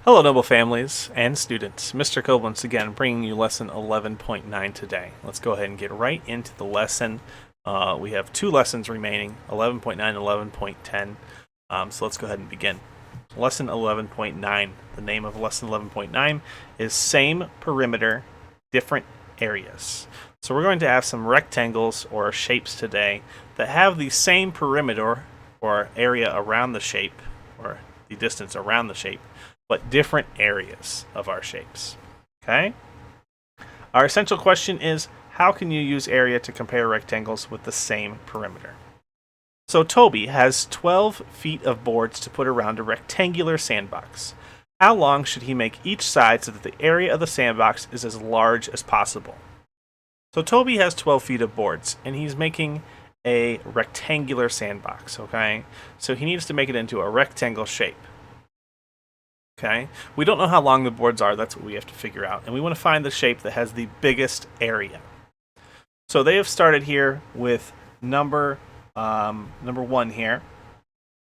Hello, noble families and students. Mr. Cobb once again bringing you lesson 11.9 today. Let's go ahead and get right into the lesson. We have two lessons remaining, 11.9 and 11.10. So let's go ahead and begin. Lesson 11.9. The name of lesson 11.9 is Same Perimeter, Different Areas. So we're going to have some rectangles or shapes today that have the same perimeter or area around the shape, or the distance around the shape, but different areas of our shapes. Okay? Our essential question is, how can you use area to compare rectangles with the same perimeter? So Toby has 12 feet of boards to put around a rectangular sandbox. How long should he make each side so that the area of the sandbox is as large as possible? So Toby has 12 feet of boards, and he's making a rectangular sandbox, okay? So he needs to make it into a rectangle shape. Okay, we don't know how long the boards are, that's what we have to figure out. And we want to find the shape that has the biggest area. So they have started here with number 1 here.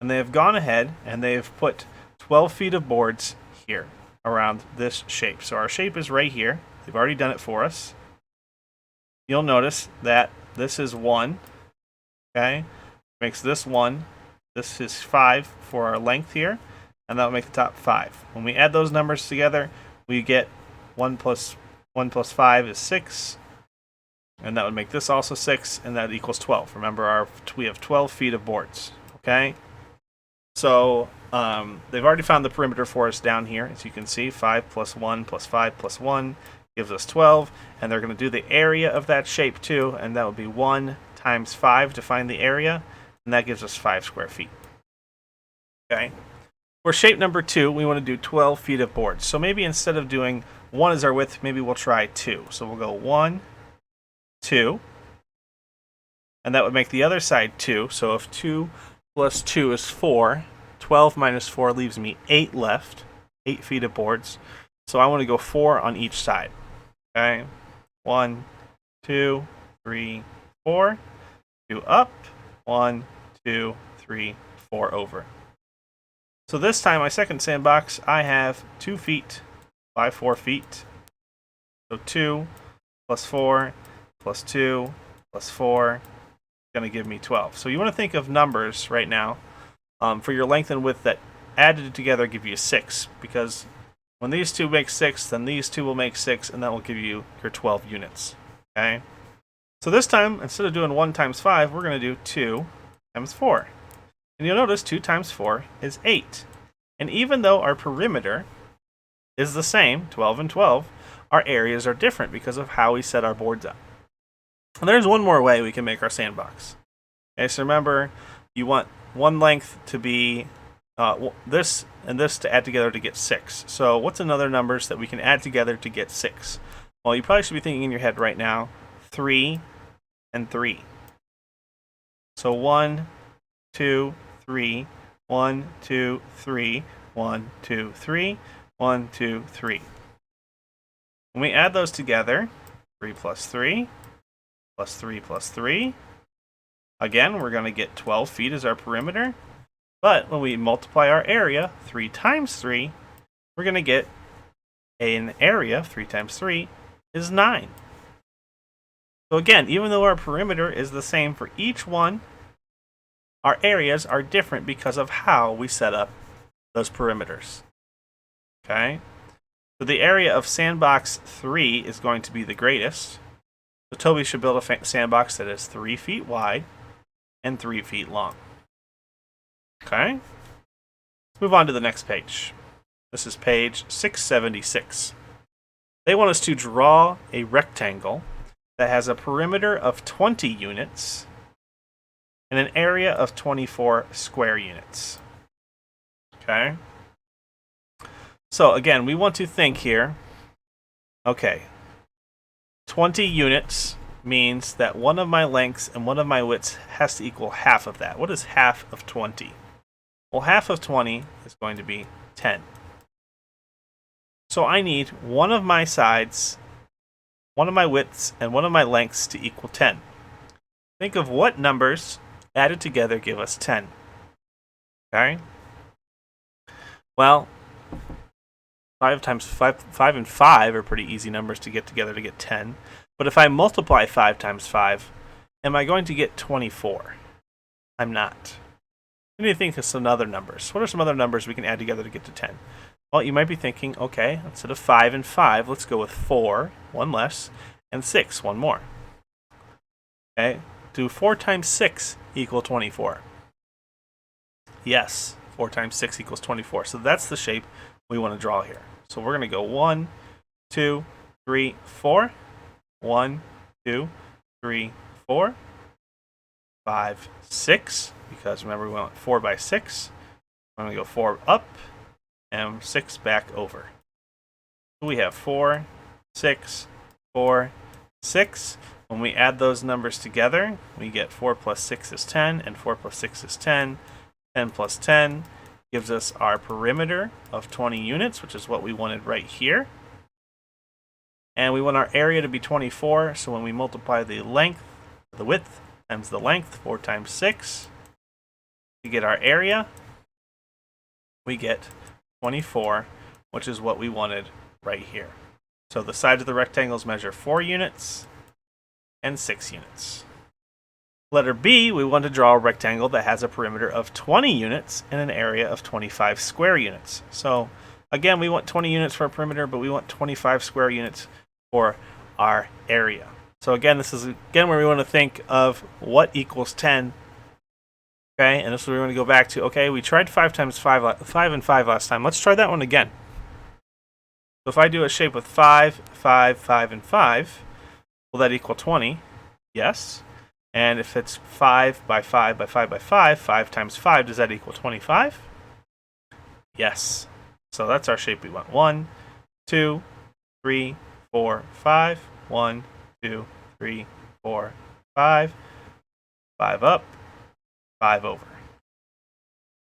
And they have gone ahead and they have put 12 feet of boards here around this shape. So our shape is right here. They've already done it for us. You'll notice that this is 1. Okay, makes this 1. This is 5 for our length here. And that will make the top 5. When we add those numbers together, we get 1 plus 5 is 6. And that would make this also 6, and that equals 12. Remember, we have 12 feet of boards. Okay? So they've already found the perimeter for us down here. As you can see, 5 plus 1 plus 5 plus 1 gives us 12. And they're going to do the area of that shape too, and that would be 1 times 5 to find the area. And that gives us 5 square feet. Okay? For shape number 2, we want to do 12 feet of boards. So maybe instead of doing 1 as our width, maybe we'll try 2. So we'll go 1, 2. And that would make the other side 2. So if 2 plus 2 is 4, 12 minus 4 leaves me 8 left. 8 feet of boards. So I want to go 4 on each side. Okay? 1, 2, 3, 4. 2 up. 1, 2, 3, 4 over. So this time, my second sandbox, I have 2 feet by 4 feet. So 2 plus 4 plus 2 plus 4 is going to give me 12. So you want to think of numbers right now for your length and width that added together give you 6. Because when these two make 6, then these two will make 6, and that will give you your 12 units. Okay? So this time, instead of doing 1 times 5, we're going to do 2 times 4. And you'll notice 2 times 4 is 8. And even though our perimeter is the same, 12 and 12, our areas are different because of how we set our boards up. And there's one more way we can make our sandbox. Okay, so remember, you want one length to be this and this to add together to get 6. So what's another numbers that we can add together to get 6? Well, you probably should be thinking in your head right now, 3 and 3. So 1, 2, 3, 1, 2, 3, 1, 2, 3, 1, 2, 3. When we add those together, 3 plus 3, plus 3 plus 3, again, we're going to get 12 feet as our perimeter. But when we multiply our area, 3 times 3, we're going to get an area, 3 times 3, is 9. So again, even though our perimeter is the same for each one, our areas are different because of how we set up those perimeters. Okay? So the area of sandbox 3 is going to be the greatest. So Toby should build a sandbox that is 3 feet wide and 3 feet long. Okay? Let's move on to the next page. This is page 676. They want us to draw a rectangle that has a perimeter of 20 units and an area of 24 square units. Okay? So again, we want to think here, okay, 20 units means that one of my lengths and one of my widths has to equal half of that. What is half of 20? Well, half of 20 is going to be 10. So I need one of my sides, one of my widths, and one of my lengths to equal 10. Think of what numbers added together give us 10. Okay? Well, 5 times 5, 5 and 5 are pretty easy numbers to get together to get 10. But if I multiply 5 times 5, am I going to get 24? I'm not. I need to think of some other numbers. What are some other numbers we can add together to get to 10? Well, you might be thinking, okay, instead of 5 and 5, let's go with 4, one less, and 6, one more. Okay, do 4 times 6 equal 24? Yes, 4 times 6 equals 24. So that's the shape we want to draw here. So we're going to go 1, 2, 3, 4. 1, 2, 3, 4. 5, 6. Because remember, we went 4 by 6. I'm going to go 4 up and 6 back over. We have 4, 6, 4, 6. When we add those numbers together, we get 4 plus 6 is 10, and 4 plus 6 is 10. 10 plus 10 gives us our perimeter of 20 units, which is what we wanted right here. And we want our area to be 24, so when we multiply the width times the length, 4 times 6, to get our area, we get 24, which is what we wanted right here. So the sides of the rectangles measure 4 units and 6 units. Letter B, we want to draw a rectangle that has a perimeter of 20 units and an area of 25 square units. So again, we want 20 units for a perimeter, but we want 25 square units for our area. So again, this is where we want to think of what equals 10. Okay, and this is where we want to go back to, okay, we tried 5 times 5 and 5 last time. Let's try that one again. So if I do a shape with 5, 5, 5, and 5, will that equal 20? Yes. And if it's 5 by 5 by 5 by 5, 5 times 5, does that equal 25? Yes. So that's our shape we want. 1, 2, 3, 4, 5. 1, 2, 3, 4, 5. 5 up, 5 over.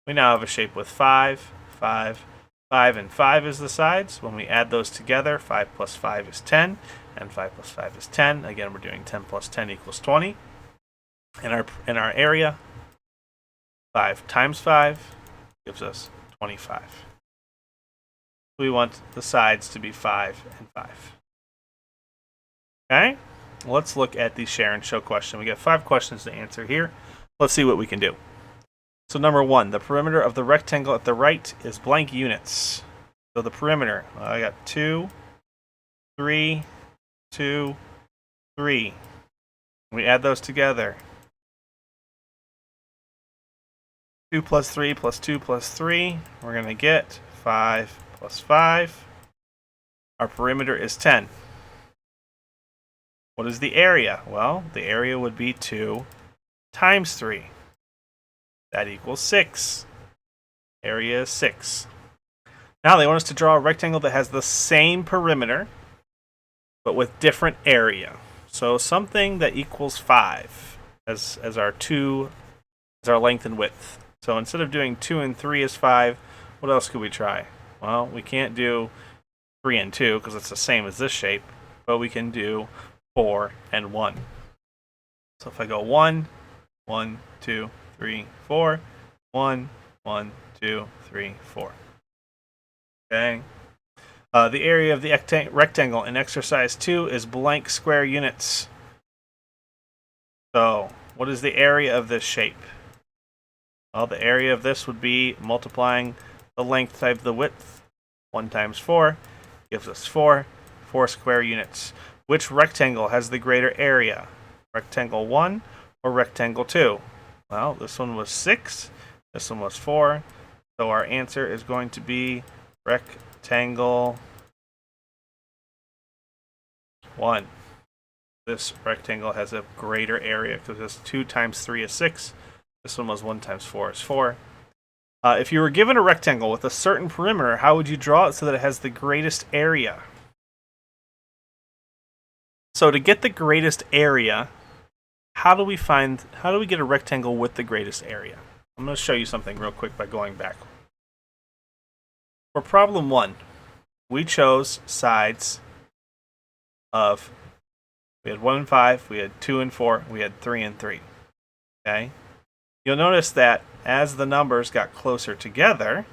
We now have a shape with 5, 5, 5, and 5 as the sides. When we add those together, 5 plus 5 is 10, and 5 plus 5 is 10. Again, we're doing 10 plus 10 equals 20. In our area, 5 times 5 gives us 25. We want the sides to be 5 and 5. Okay, let's look at the share and show question. We got 5 questions to answer here. Let's see what we can do. So number 1, the perimeter of the rectangle at the right is blank units. So the perimeter, I got 2, 3, 2, 3. We add those together. 2 plus 3 plus 2 plus 3, we're going to get 5 plus 5. Our perimeter is 10. What is the area? Well, the area would be 2 times 3. That equals 6. Area is 6. Now they want us to draw a rectangle that has the same perimeter, but with different area. So something that equals 5 as our length and width. So instead of doing 2 and 3 as 5, what else could we try? Well, we can't do 3 and 2 because it's the same as this shape, but we can do 4 and 1. So if I go 1, 1, 2, 3, 4, 1, 1, 2, 3, 4. Okay. The area of the rectangle in exercise 2 is blank square units. So what is the area of this shape? Well, the area of this would be multiplying the length times the width. 1 times 4 gives us 4 square units. Which rectangle has the greater area? Rectangle 1 or rectangle 2? Well, this one was 6, this one was 4, so our answer is going to be rectangle 1. This rectangle has a greater area because this 2 times 3 is 6. This one was 1 times 4 is 4. If you were given a rectangle with a certain perimeter, how would you draw it so that it has the greatest area? So to get the greatest area, how do we get a rectangle with the greatest area? I'm going to show you something real quick by going back. For problem 1, we chose sides of, we had 1 and 5, we had 2 and 4, we had 3 and 3. Okay? You'll notice that as the numbers got closer together,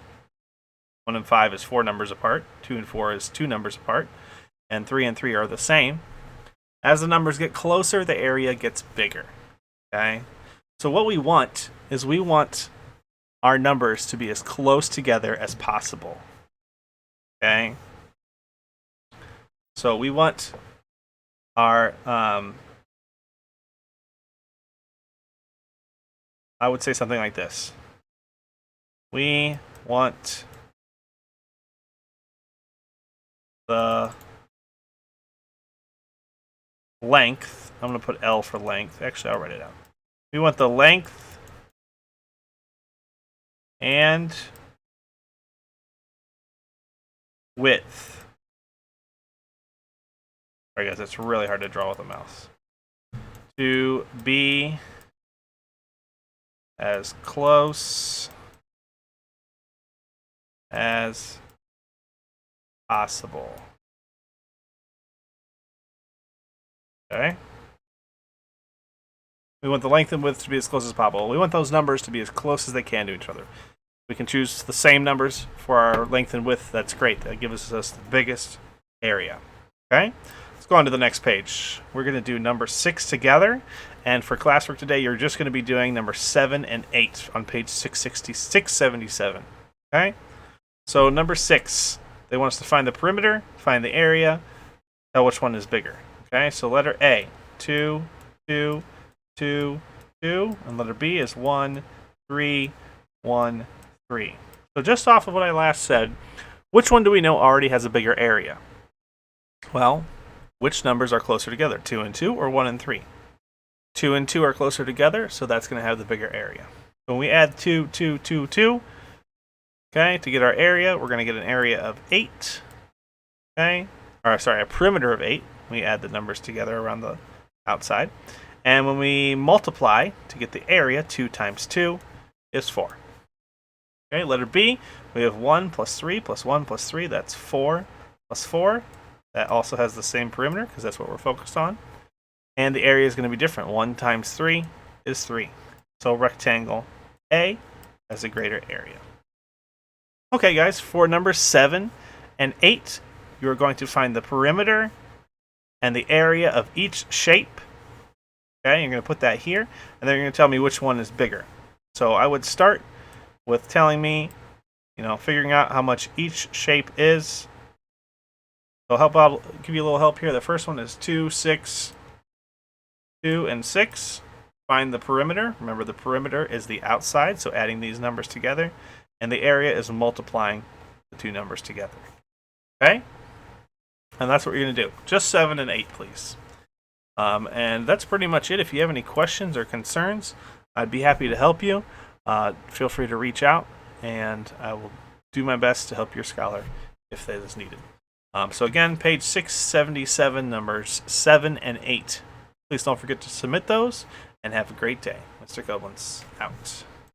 1 and 5 is 4 numbers apart. 2 and 4 is 2 numbers apart. And 3 and 3 are the same. As the numbers get closer, the area gets bigger. Okay? So what we want is we want our numbers to be as close together as possible. Okay? So we want our, I would say something like this. We want the length. I'm going to put L for length. Actually, I'll write it out. We want the length and width. Sorry guys, it's really hard to draw with a mouse. To be as close as possible. Okay? We want the length and width to be as close as possible. We want those numbers to be as close as they can to each other. We can choose the same numbers for our length and width. That's great. That gives us the biggest area. Okay? Let's go on to the next page. We're going to do number 6 together. And for classwork today, you're just going to be doing number 7 and 8 on page 677. Okay? So number 6, they want us to find the perimeter, find the area, tell which one is bigger. Okay? So letter A, 2, 2, 2, 2. And letter B is 1, 3, 1, 3. So just off of what I last said, which one do we know already has a bigger area? Well, which numbers are closer together, 2 and 2 or 1 and 3? 2 and 2 are closer together, so that's going to have the bigger area. When we add 2, 2, 2, 2, okay, to get our area, we're going to get an area of 8. Okay, or sorry, a perimeter of 8. We add the numbers together around the outside. And when we multiply to get the area, 2 times 2 is 4. Okay, letter B, we have 1 plus 3 plus 1 plus 3, that's 4 plus 4. That also has the same perimeter because that's what we're focused on. And the area is going to be different. 1 times 3 is 3. So rectangle A has a greater area. Okay, guys, for number 7 and 8, you're going to find the perimeter and the area of each shape. Okay, you're going to put that here, and then you're going to tell me which one is bigger. So I would start with telling me, figuring out how much each shape is. So I'll give you a little help here. The first one is 2, 6, 2, and 6. Find the perimeter. Remember, the perimeter is the outside, so adding these numbers together. And the area is multiplying the two numbers together. Okay? And that's what you're going to do. Just 7 and 8, please. And that's pretty much it. If you have any questions or concerns, I'd be happy to help you. Feel free to reach out, and I will do my best to help your scholar if that is needed. So again, page 677, numbers 7 and 8. Please don't forget to submit those, and have a great day. Mr. Koblenz, out.